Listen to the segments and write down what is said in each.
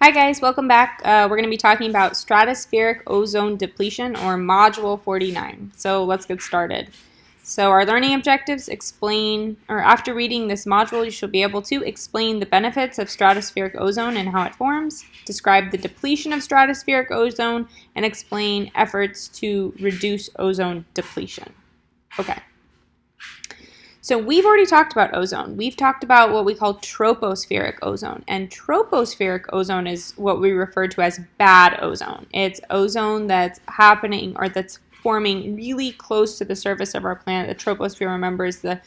Hi guys, welcome back. We're going to be talking about stratospheric ozone depletion, or Module 49. So let's get started. So our learning objectives after reading this module, you should be able to explain the benefits of stratospheric ozone and how it forms, describe the depletion of stratospheric ozone, and explain efforts to reduce ozone depletion. Okay. So we've already talked about ozone. We've talked about what we call tropospheric ozone. And tropospheric ozone is what we refer to as bad ozone. It's ozone that's happening or that's forming really close to the surface of our planet. The troposphere, remember, is the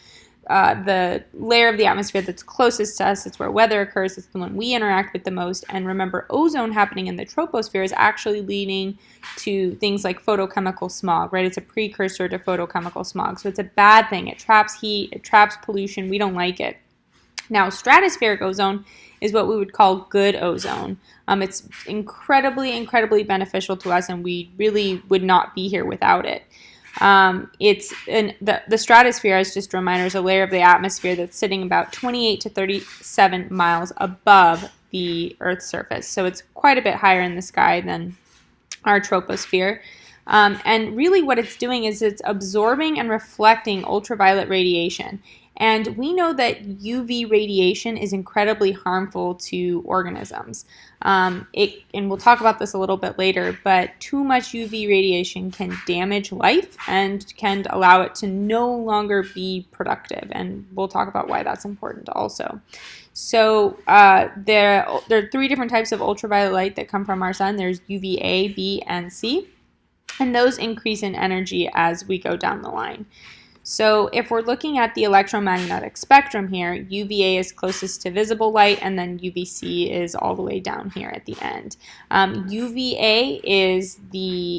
layer of the atmosphere that's closest to us. It's where weather occurs. It's the one we interact with the most. And remember, ozone happening in the troposphere is actually leading to things like photochemical smog, right? It's a precursor to photochemical smog. So it's a bad thing. It traps heat. It traps pollution. We don't like it. Now, stratospheric ozone is what we would call good ozone. It's incredibly beneficial to us, and we really would not be here without it. The stratosphere, as just a reminder, is a layer of the atmosphere that's sitting about 28 to 37 miles above the Earth's surface. So it's quite a bit higher in the sky than our troposphere. And really what it's doing is it's absorbing and reflecting ultraviolet radiation. And we know that UV radiation is incredibly harmful to organisms. And we'll talk about this a little bit later, but too much UV radiation can damage life and can allow it to no longer be productive. And we'll talk about why that's important also. So there are three different types of ultraviolet light that come from our sun. There's UVA, B, and C. And those increase in energy as we go down the line. So if we're looking at the electromagnetic spectrum here, UVA is closest to visible light, and then UVC is all the way down here at the end. UVA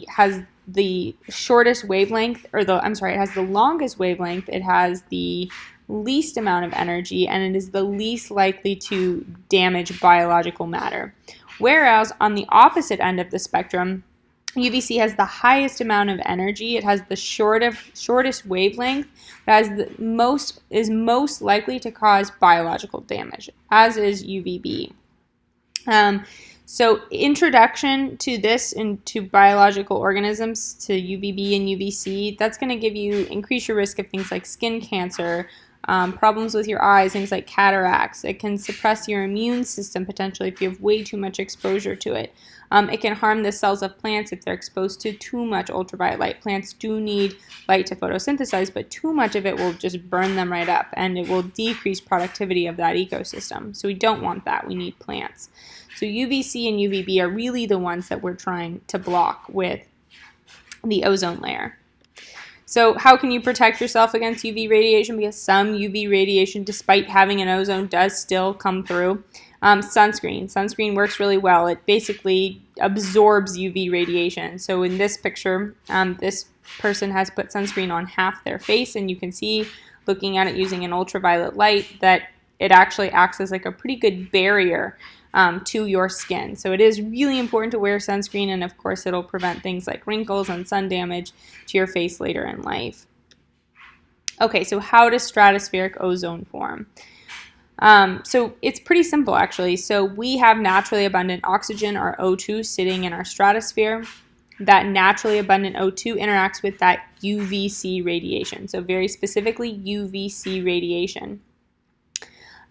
has the shortest wavelength, it has the longest wavelength, it has the least amount of energy, and it is the least likely to damage biological matter. Whereas on the opposite end of the spectrum, UVC has the highest amount of energy. It has the shortest wavelength. It is most likely to cause biological damage, as is UVB. So introduction to this into biological organisms, to UVB and UVC, that's going to increase your risk of things like skin cancer, problems with your eyes, things like cataracts. It can suppress your immune system potentially if you have way too much exposure to it. It can harm the cells of plants if they're exposed to too much ultraviolet light. Plants do need light to photosynthesize, but too much of it will just burn them right up, and it will decrease productivity of that ecosystem. So we don't want that. We need plants. So UVC and UVB are really the ones that we're trying to block with the ozone layer. So how can you protect yourself against UV radiation? Because some UV radiation, despite having an ozone, does still come through. Sunscreen. Sunscreen works really well. It basically absorbs UV radiation. So in this picture, this person has put sunscreen on half their face, and you can see, looking at it using an ultraviolet light, that it actually acts as like a pretty good barrier to your skin. So it is really important to wear sunscreen, and of course it'll prevent things like wrinkles and sun damage to your face later in life. Okay, so how does stratospheric ozone form? So it's pretty simple, actually. So we have naturally abundant oxygen, or O2, sitting in our stratosphere. That naturally abundant O2 interacts with that UVC radiation. So very specifically, UVC radiation.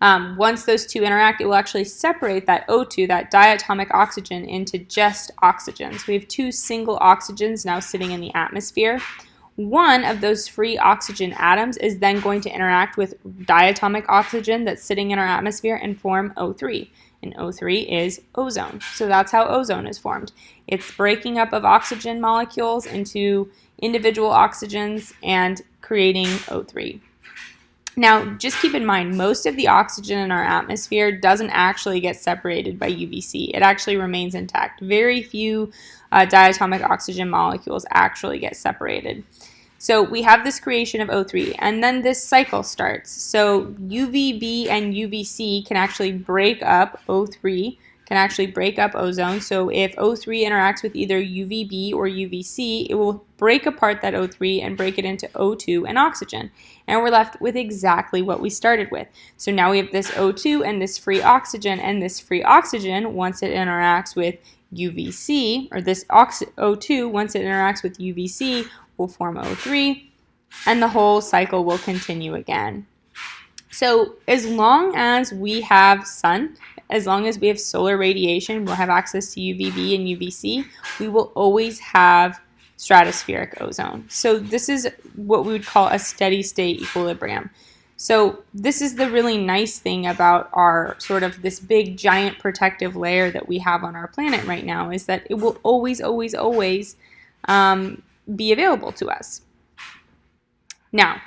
Once those two interact, it will actually separate that O2, that diatomic oxygen, into just oxygen. So we have two single oxygens now sitting in the atmosphere. One of those free oxygen atoms is then going to interact with diatomic oxygen that's sitting in our atmosphere and form O3. And O3 is ozone. So that's how ozone is formed. It's breaking up of oxygen molecules into individual oxygens and creating O3. Now, just keep in mind, most of the oxygen in our atmosphere doesn't actually get separated by UVC. It actually remains intact. Very few diatomic oxygen molecules actually get separated. So we have this creation of O3, and then this cycle starts. So UVB and UVC can actually break up O3 can actually break up ozone. So if O3 interacts with either UVB or UVC, it will break apart that O3 and break it into O2 and oxygen. And we're left with exactly what we started with. So now we have this O2 and this free oxygen, and this free oxygen, once it interacts with UVC, or this O2, once it interacts with UVC, will form O3, and the whole cycle will continue again. So as long as we have sun, as long as we have solar radiation, we'll have access to UVB and UVC, we will always have stratospheric ozone. So this is what we would call a steady state equilibrium. So this is the really nice thing about our sort of this big giant protective layer that we have on our planet right now, is that it will always, always, always be available to us. Now,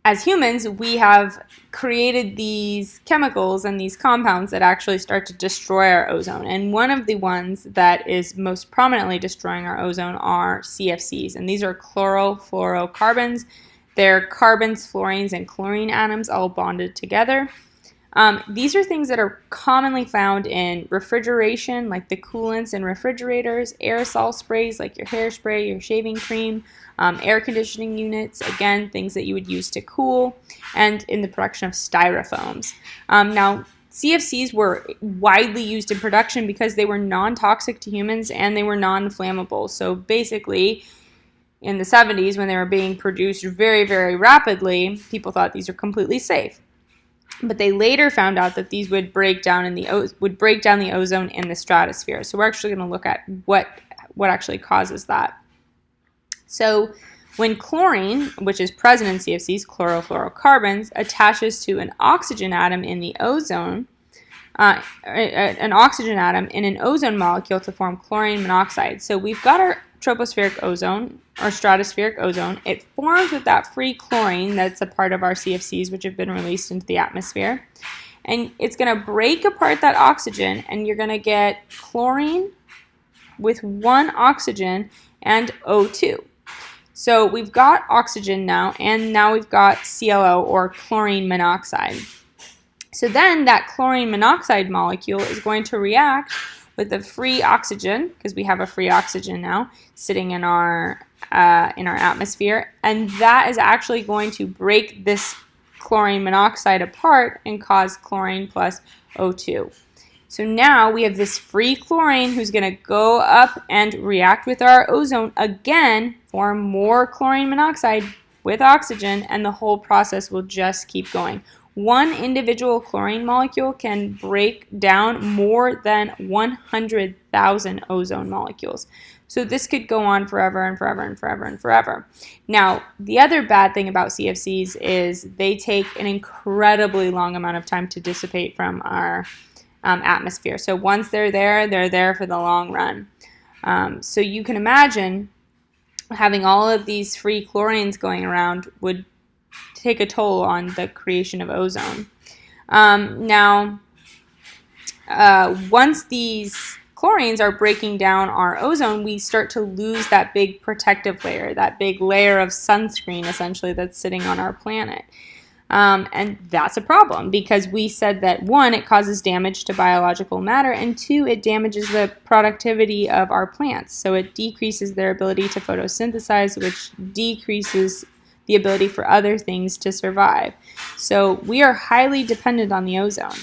as humans, we have created these chemicals and these compounds that actually start to destroy our ozone. And one of the ones that is most prominently destroying our ozone are CFCs. And these are chlorofluorocarbons. They're carbons, fluorines, and chlorine atoms all bonded together. These are things that are commonly found in refrigeration, like the coolants in refrigerators, aerosol sprays, like your hairspray, your shaving cream, air conditioning units, again, things that you would use to cool, and in the production of styrofoams. Now, CFCs were widely used in production because they were non-toxic to humans and they were non-flammable. So basically, in the 70s, when they were being produced very, very rapidly, people thought these were completely safe. But they later found out that these would break down the ozone in the stratosphere. So we're actually going to look at what actually causes that. So when chlorine, which is present in CFCs, chlorofluorocarbons, attaches to an oxygen atom in the ozone, an oxygen atom in an ozone molecule to form chlorine monoxide. So we've got our tropospheric ozone, or stratospheric ozone. It forms with that free chlorine that's a part of our CFCs, which have been released into the atmosphere. And it's going to break apart that oxygen, and you're going to get chlorine with one oxygen and O2. So we've got oxygen now, and now we've got ClO, or chlorine monoxide. So then that chlorine monoxide molecule is going to react with the free oxygen, because we have a free oxygen now sitting in our atmosphere, and that is actually going to break this chlorine monoxide apart and cause chlorine plus O2. So now we have this free chlorine who's going to go up and react with our ozone again, form more chlorine monoxide with oxygen, and the whole process will just keep going. One individual chlorine molecule can break down more than 100,000 ozone molecules. So this could go on forever and forever and forever and forever. Now, the other bad thing about CFCs is they take an incredibly long amount of time to dissipate from our atmosphere. So once they're there for the long run. So you can imagine having all of these free chlorines going around would take a toll on the creation of ozone. Once these chlorines are breaking down our ozone, we start to lose that big protective layer, that big layer of sunscreen, essentially, that's sitting on our planet. And that's a problem, because we said that, one, it causes damage to biological matter, and two, it damages the productivity of our plants. So it decreases their ability to photosynthesize, which decreases the ability for other things to survive. So we are highly dependent on the ozone.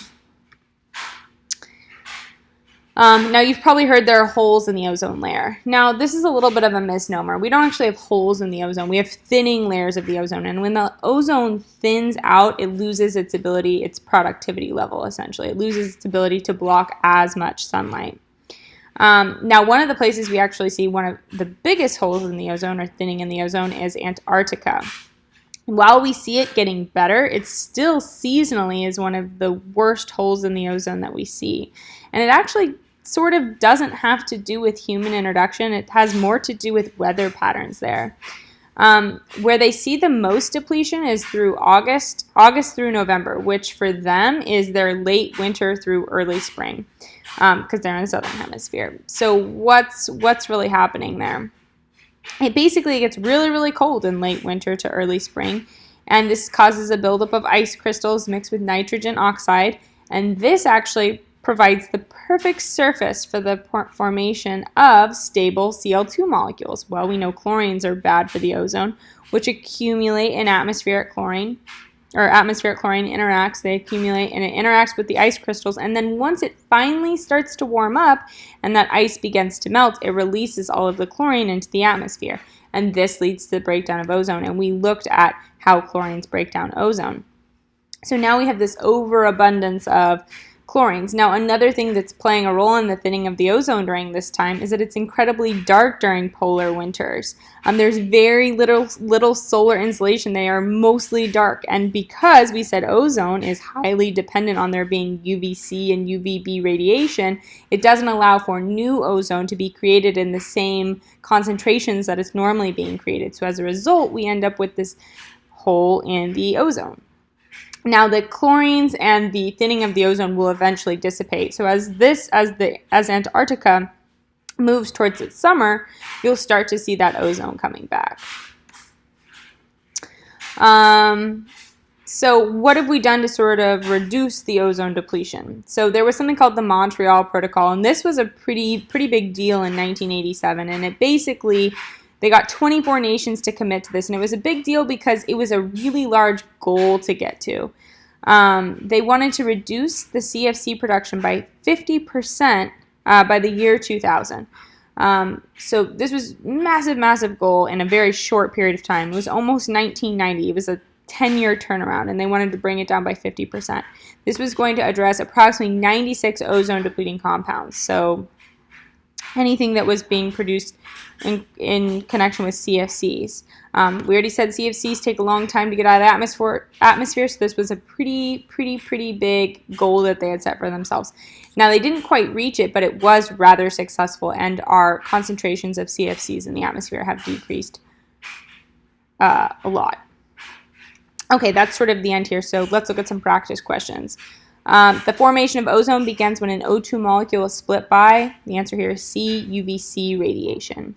Now, you've probably heard there are holes in the ozone layer. Now, this is a little bit of a misnomer. We don't actually have holes in the ozone. We have thinning layers of the ozone. And when the ozone thins out, it loses its ability, its productivity level, essentially. It loses its ability to block as much sunlight. Now, one of the places we actually see one of the biggest holes in the ozone, or thinning in the ozone, is Antarctica. While we see it getting better, it still seasonally is one of the worst holes in the ozone that we see. And it actually sort of doesn't have to do with human introduction. It has more to do with weather patterns there. Where they see the most depletion is through August through November, which for them is their late winter through early spring, because they're in the southern hemisphere. So what's really happening there? It basically gets really, really cold in late winter to early spring, and this causes a buildup of ice crystals mixed with nitrogen oxide, and this actually provides the perfect surface for the formation of stable Cl2 molecules. Well, we know chlorines are bad for the ozone, which accumulate in atmospheric chlorine, or atmospheric chlorine interacts, they accumulate, and it interacts with the ice crystals, and then once it finally starts to warm up and that ice begins to melt, it releases all of the chlorine into the atmosphere, and this leads to the breakdown of ozone, and we looked at how chlorines break down ozone. So now we have this overabundance of chlorines. Now, another thing that's playing a role in the thinning of the ozone during this time is that it's incredibly dark during polar winters. There's very little solar insolation. They are mostly dark. And because we said ozone is highly dependent on there being UVC and UVB radiation, it doesn't allow for new ozone to be created in the same concentrations that it's normally being created. So as a result, we end up with this hole in the ozone. Now, the chlorines and the thinning of the ozone will eventually dissipate. So as Antarctica moves towards its summer, you'll start to see that ozone coming back. So what have we done to sort of reduce the ozone depletion? So there was something called the Montreal Protocol, and this was a pretty big deal in 1987, and it basically, they got 24 nations to commit to this, and it was a big deal because it was a really large goal to get to. They wanted to reduce the CFC production by 50% by the year 2000. So this was massive goal in a very short period of time. It was almost 1990. It was a 10-year turnaround, and they wanted to bring it down by 50%. This was going to address approximately 96 ozone-depleting compounds. So anything that was being produced in connection with CFCs. We already said CFCs take a long time to get out of the atmosphere, so this was a pretty big goal that they had set for themselves. Now, they didn't quite reach it, but it was rather successful, and our concentrations of CFCs in the atmosphere have decreased a lot. Okay, that's sort of the end here, so let's look at some practice questions. The formation of ozone begins when an O2 molecule is split by, the answer here is C, UVC radiation.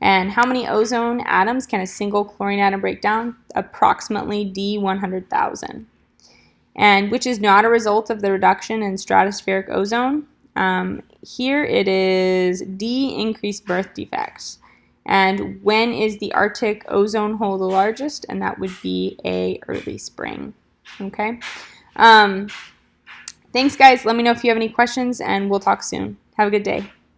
And how many ozone atoms can a single chlorine atom break down? Approximately D, 100,000. And which is not a result of the reduction in stratospheric ozone? Here it is D, increased birth defects. And when is the Arctic ozone hole the largest? And that would be A, early spring. Okay. Thanks, guys. Let me know if you have any questions, and we'll talk soon. Have a good day.